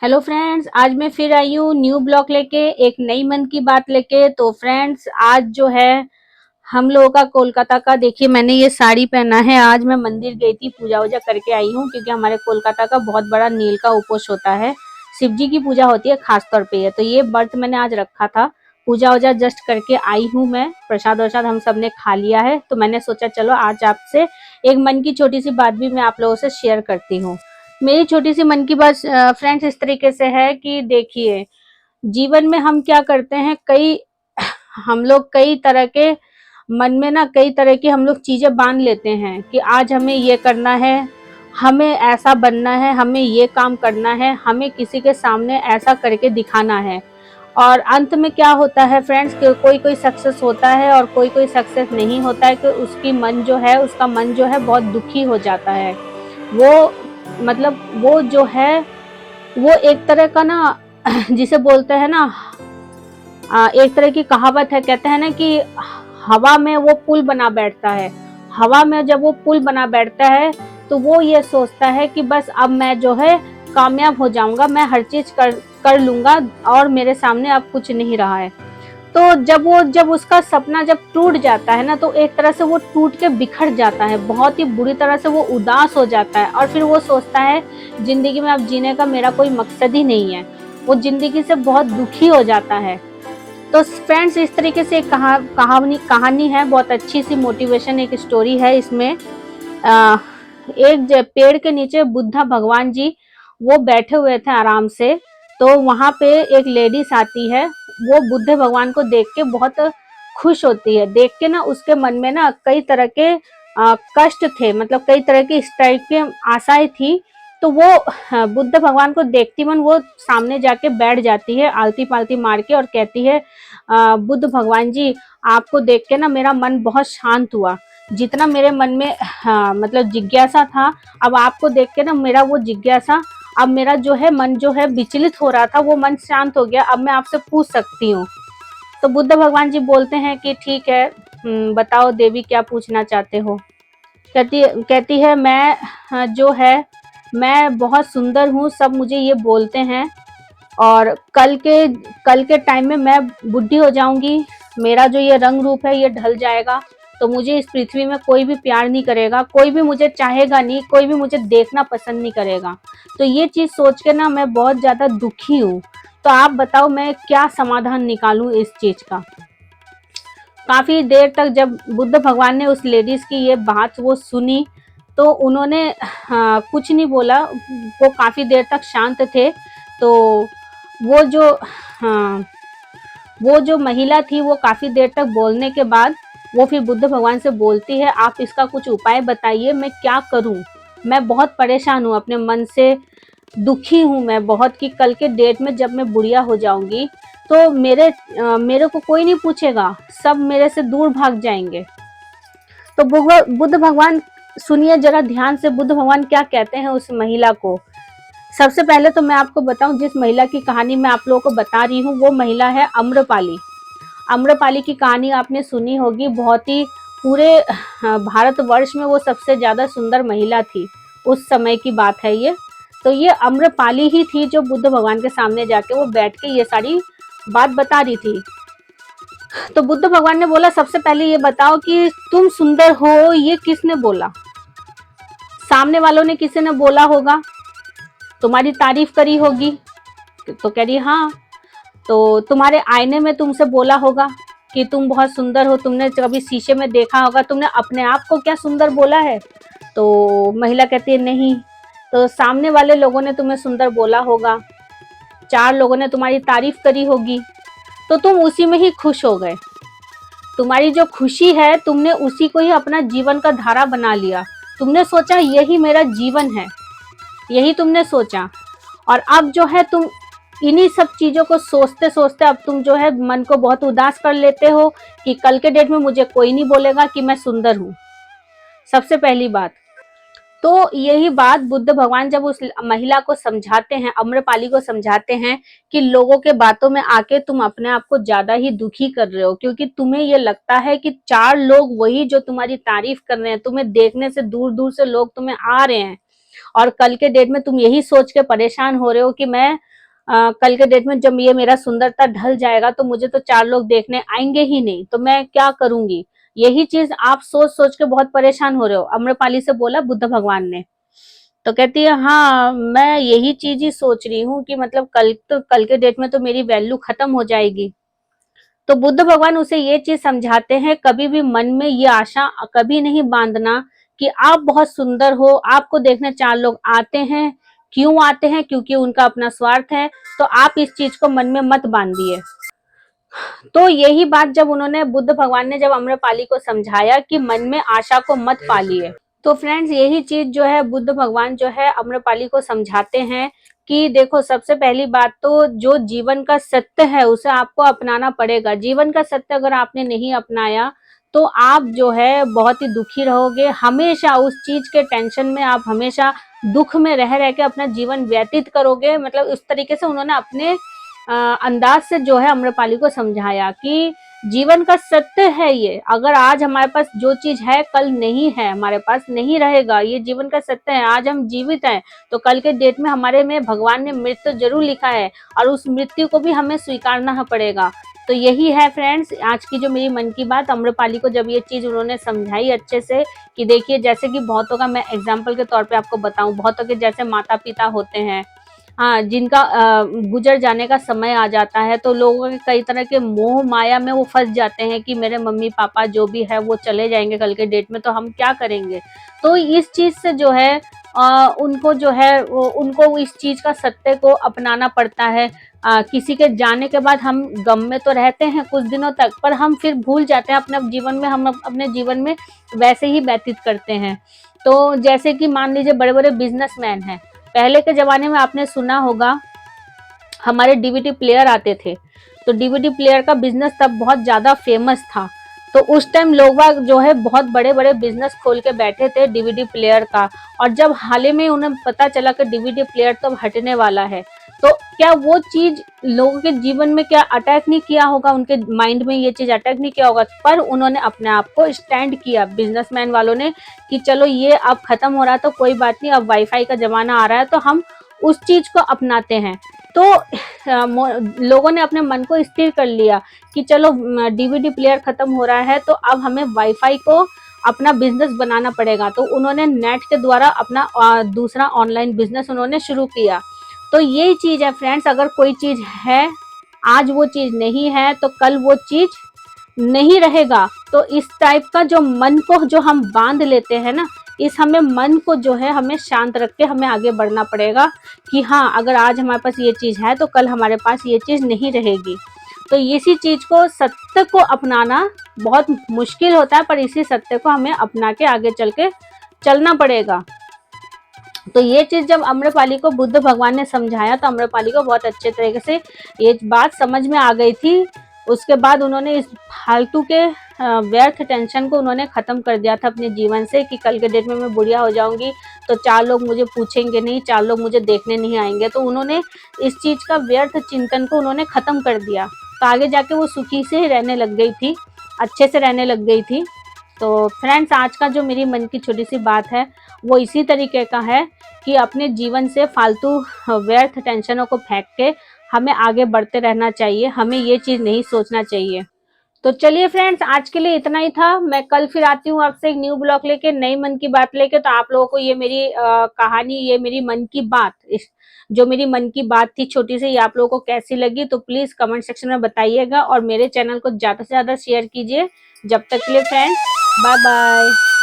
Hello friends, आज मैं फिर आई हूँ न्यू ब्लॉग लेके, एक नई मन की बात लेके। तो फ्रेंड्स, आज जो है हम लोगों का कोलकाता का, देखिए मैंने ये साड़ी पहना है। आज मैं मंदिर गई थी, पूजा वूजा करके आई हूँ, क्योंकि हमारे कोलकाता का बहुत बड़ा नील का उपोष होता है। शिव जी की पूजा होती है खास तौर पे। ये तो ये व्रत मैंने आज रखा था। पूजा वूजा जस्ट करके आई हूँ मैं। प्रसाद वरसाद हम सब ने खा लिया है। तो मैंने सोचा चलो आज आपसे एक मन की छोटी सी बात भी मैं आप लोगों से शेयर करती हूँ। मेरी छोटी सी मन की बात फ्रेंड्स इस तरीके से है कि देखिए, जीवन में हम क्या करते हैं, कई हम लोग कई तरह के मन में ना कई तरह की हम लोग चीजें बांध लेते हैं कि आज हमें ये करना है, हमें ऐसा बनना है, हमें ये काम करना है, हमें किसी के सामने ऐसा करके दिखाना है। और अंत में क्या होता है फ्रेंड्स, कि कोई कोई सक्सेस होता है और कोई कोई सक्सेस नहीं होता है, कि उसकी मन जो है उसका मन जो है बहुत दुखी हो जाता है। वो मतलब वो जो है वो एक तरह का ना जिसे बोलते हैं ना, एक तरह की कहावत है, कहते हैं ना कि हवा में वो पुल बना बैठता है। हवा में जब वो पुल बना बैठता है तो वो ये सोचता है कि बस अब मैं जो है कामयाब हो जाऊंगा, मैं हर चीज कर लूंगा और मेरे सामने अब कुछ नहीं रहा है। तो जब उसका सपना जब टूट जाता है ना, तो एक तरह से वो टूट के बिखर जाता है, बहुत ही बुरी तरह से वो उदास हो जाता है। और फिर वो सोचता है जिंदगी में अब जीने का मेरा कोई मकसद ही नहीं है। वो जिंदगी से बहुत दुखी हो जाता है। तो फ्रेंड्स, इस तरीके से एक कहानी है, बहुत अच्छी सी मोटिवेशन एक स्टोरी है इसमें। एक पेड़ के नीचे बुद्धा भगवान जी वो बैठे हुए थे आराम से। तो वहां पे एक लेडीज आती है। वो बुद्ध भगवान को देख के बहुत खुश होती है। देख के ना उसके मन में ना कई तरह के कष्ट थे, मतलब कई तरह की इस टाइप की आशाएं थी। तो वो बुद्ध भगवान को देखती मन वो सामने जाके बैठ जाती है, आलती पालती मार के, और कहती है बुद्ध भगवान जी, आपको देख के ना मेरा मन बहुत शांत हुआ। जितना मेरे मन में मतलब जिज्ञासा था, अब आपको देख के ना मेरा वो जिज्ञासा, अब मेरा जो है मन जो है विचलित हो रहा था, वो मन शांत हो गया। अब मैं आपसे पूछ सकती हूँ। तो बुद्ध भगवान जी बोलते हैं कि ठीक है, बताओ देवी क्या पूछना चाहते हो। कहती है मैं जो है मैं बहुत सुंदर हूँ, सब मुझे ये बोलते हैं। और कल के टाइम में मैं बुढ़ी हो जाऊंगी, मेरा जो ये रंग रूप है ये ढल जाएगा, तो मुझे इस पृथ्वी में कोई भी प्यार नहीं करेगा, कोई भी मुझे चाहेगा नहीं, कोई भी मुझे देखना पसंद नहीं करेगा। तो ये चीज सोच के ना मैं बहुत ज्यादा दुखी हूँ। तो आप बताओ मैं क्या समाधान निकालूं इस चीज का। काफी देर तक जब बुद्ध भगवान ने उस लेडीज की ये बात वो सुनी, तो उन्होंने कुछ नहीं बोला। वो काफी देर तक शांत थे। तो वो जो हाँ, वो जो महिला थी वो काफी देर तक बोलने के बाद वो फिर बुद्ध भगवान से बोलती है, आप इसका कुछ उपाय बताइए, मैं क्या करूं। मैं बहुत परेशान हूँ, अपने मन से दुखी हूँ मैं बहुत, कि कल के डेट में जब मैं बुढ़िया हो जाऊंगी तो मेरे को कोई नहीं पूछेगा, सब मेरे से दूर भाग जाएंगे। तो बुद्ध भगवान, सुनिए जरा ध्यान से, बुद्ध भगवान क्या कहते हैं उस महिला को। सबसे पहले तो मैं आपको बताऊं, जिस महिला की कहानी मैं आप लोगों को बता रही हूँ वो महिला है अम्रपाली। अम्रपाली की कहानी आपने सुनी होगी, बहुत ही पूरे भारतवर्ष में वो सबसे ज्यादा सुंदर महिला थी, उस समय की बात है ये। तो ये अम्रपाली ही थी जो बुद्ध भगवान के सामने जाके वो बैठ के ये सारी बात बता रही थी। तो बुद्ध भगवान ने बोला, सबसे पहले ये बताओ कि तुम सुंदर हो ये किसने बोला। सामने वालों ने किसी ने बोला होगा, तुम्हारी तारीफ करी होगी। तो कह रही हाँ। तो तुम्हारे आईने में तुमसे बोला होगा कि तुम बहुत सुंदर हो, तुमने कभी शीशे में देखा होगा, तुमने अपने आप को क्या सुंदर बोला है। तो महिला कहती है नहीं। तो सामने वाले लोगों ने तुम्हें सुंदर बोला होगा, 4 लोगों ने तुम्हारी तारीफ करी होगी, तो तुम उसी में ही खुश हो गए। तुम्हारी जो खुशी है तुमने उसी को ही अपना जीवन का धारा बना लिया। तुमने सोचा यही मेरा जीवन है, यही तुमने सोचा। और अब जो है तुम इन्हीं सब चीजों को सोचते सोचते अब तुम जो है मन को बहुत उदास कर लेते हो कि कल के डेट में मुझे कोई नहीं बोलेगा कि मैं सुंदर हूँ। सबसे पहली बात तो यही बात बुद्ध भगवान जब उस महिला को समझाते हैं, अम्रपाली को समझाते हैं कि लोगों के बातों में आके तुम अपने आप को ज्यादा ही दुखी कर रहे हो, क्योंकि तुम्हें ये लगता है कि 4 लोग वही जो तुम्हारी तारीफ कर रहे हैं, तुम्हें देखने से दूर दूर से लोग तुम्हें आ रहे हैं, और कल के डेट में तुम यही सोच के परेशान हो रहे हो कि मैं कल के डेट में जब ये मेरा सुंदरता ढल जाएगा तो मुझे तो 4 लोग देखने आएंगे ही नहीं, तो मैं क्या करूंगी। यही चीज आप सोच सोच के बहुत परेशान हो रहे हो, अम्रपाली से बोला बुद्ध भगवान ने। तो कहती है हाँ, मैं यही चीज ही सोच रही हूँ कि मतलब कल के डेट में तो मेरी वैल्यू खत्म हो जाएगी। तो बुद्ध भगवान उसे ये चीज समझाते हैं, कभी भी मन में ये आशा कभी नहीं बांधना कि आप बहुत सुंदर हो, आपको देखने 4 लोग आते हैं। क्यों आते हैं? क्योंकि उनका अपना स्वार्थ है। तो आप इस चीज को मन में मत बांधिए। तो यही बात जब उन्होंने बुद्ध भगवान ने जब अम्रपाली को समझाया कि मन में आशा को मत पालिए, तो फ्रेंड्स यही चीज जो है बुद्ध भगवान जो है अम्रपाली को समझाते हैं कि देखो, सबसे पहली बात तो जो जीवन का सत्य है उसे आपको अपनाना पड़ेगा। जीवन का सत्य अगर आपने नहीं अपनाया तो आप जो है बहुत ही दुखी रहोगे, हमेशा उस चीज के टेंशन में, आप हमेशा दुख में रह रह के अपना जीवन व्यतीत करोगे। मतलब उस तरीके से उन्होंने अपने अंदाज से जो है अम्रपाली को समझाया कि जीवन का सत्य है ये, अगर आज हमारे पास जो चीज है कल नहीं है, हमारे पास नहीं रहेगा, ये जीवन का सत्य है। आज हम जीवित हैं तो कल के डेट में हमारे में भगवान ने मृत्यु जरूर लिखा है और उस मृत्यु को भी हमें स्वीकारना पड़ेगा। तो यही है फ्रेंड्स आज की जो मेरी मन की बात। अम्रपाली को जब ये चीज उन्होंने समझाई अच्छे से कि देखिए, जैसे कि बहुतों का, मैं एग्जाम्पल के तौर पे आपको बताऊं, बहुतों के जैसे माता पिता होते हैं, हाँ, जिनका गुजर जाने का समय आ जाता है तो लोगों के कई तरह के मोह माया में वो फंस जाते हैं कि मेरे मम्मी पापा जो भी है वो चले जाएंगे कल के डेट में, तो हम क्या करेंगे। तो इस चीज से जो है उनको जो है उनको इस चीज का सत्य को अपनाना पड़ता है। किसी के जाने के बाद हम गम में तो रहते हैं कुछ दिनों तक, पर हम फिर भूल जाते हैं अपने जीवन में, हम अपने जीवन में वैसे ही व्यतीत करते हैं। तो जैसे कि मान लीजिए बड़े बड़े बिजनेसमैन हैं, पहले के जमाने में आपने सुना होगा हमारे डीवीडी प्लेयर आते थे, तो डीवीडी प्लेयर का बिजनेस तब बहुत ज्यादा फेमस था। तो उस टाइम लोग जो है बहुत बड़े बड़े बिजनेस खोल के बैठे थे डीवीडी प्लेयर का, और जब हाल ही में उन्हें पता चला कि डीवीडी प्लेयर तो अब हटने वाला है, तो क्या वो चीज लोगों के जीवन में क्या अटैक नहीं किया होगा, उनके माइंड में ये चीज अटैक नहीं किया होगा, पर उन्होंने अपने आप को स्टैंड किया बिजनेसमैन वालों ने कि चलो ये अब खत्म हो रहा है तो कोई बात नहीं, अब वाईफाई का जमाना आ रहा है तो हम उस चीज को अपनाते हैं। तो लोगों ने अपने मन को स्थिर कर लिया कि चलो डीवीडी प्लेयर खत्म हो रहा है तो अब हमें वाईफाई को अपना बिजनेस बनाना पड़ेगा। तो उन्होंने नेट के द्वारा अपना दूसरा ऑनलाइन बिजनेस उन्होंने शुरू किया। तो यही चीज है फ्रेंड्स, अगर कोई चीज है आज वो चीज नहीं है तो कल वो चीज नहीं रहेगा। तो इस टाइप का जो मन को जो हम बांध लेते हैं ना, इस हमें मन को जो है हमें शांत रख के हमें आगे बढ़ना पड़ेगा कि हाँ, अगर आज हमारे पास ये चीज है तो कल हमारे पास ये चीज नहीं रहेगी। तो इसी चीज को, सत्य को अपनाना बहुत मुश्किल होता है, पर इसी सत्य को हमें अपना के आगे चल के चलना पड़ेगा। तो ये चीज जब अम्रपाली को बुद्ध भगवान ने समझाया तो अम्रपाली को बहुत अच्छे तरीके से ये बात समझ में आ गई थी। उसके बाद उन्होंने इस फालतू के व्यर्थ टेंशन को उन्होंने खत्म कर दिया था अपने जीवन से कि कल के डेट में मैं बुढ़िया हो जाऊंगी तो 4 लोग मुझे पूछेंगे नहीं, 4 लोग मुझे देखने नहीं आएंगे। तो उन्होंने इस चीज का व्यर्थ चिंतन को उन्होंने खत्म कर दिया, तो आगे जाके वो सुखी से रहने लग गई थी, अच्छे से रहने लग गई थी। तो फ्रेंड्स आज का जो मेरी मन की छोटी सी बात है वो इसी तरीके का है कि अपने जीवन से फालतू व्यर्थ टेंशनों को फेंक के हमें आगे बढ़ते रहना चाहिए, हमें ये चीज नहीं सोचना चाहिए। तो चलिए फ्रेंड्स आज के लिए इतना ही था। मैं कल फिर आती हूँ आपसे एक न्यू ब्लॉग लेके, नई मन की बात लेके। तो आप लोगों को ये मेरी कहानी, ये मेरी मन की बात, जो मेरी मन की बात थी छोटी सी, ये आप लोगों को कैसी लगी तो प्लीज कमेंट सेक्शन में बताइएगा और मेरे चैनल को ज्यादा से ज्यादा शेयर कीजिए। जब तक के लिए फ्रेंड्स, बाय बाय।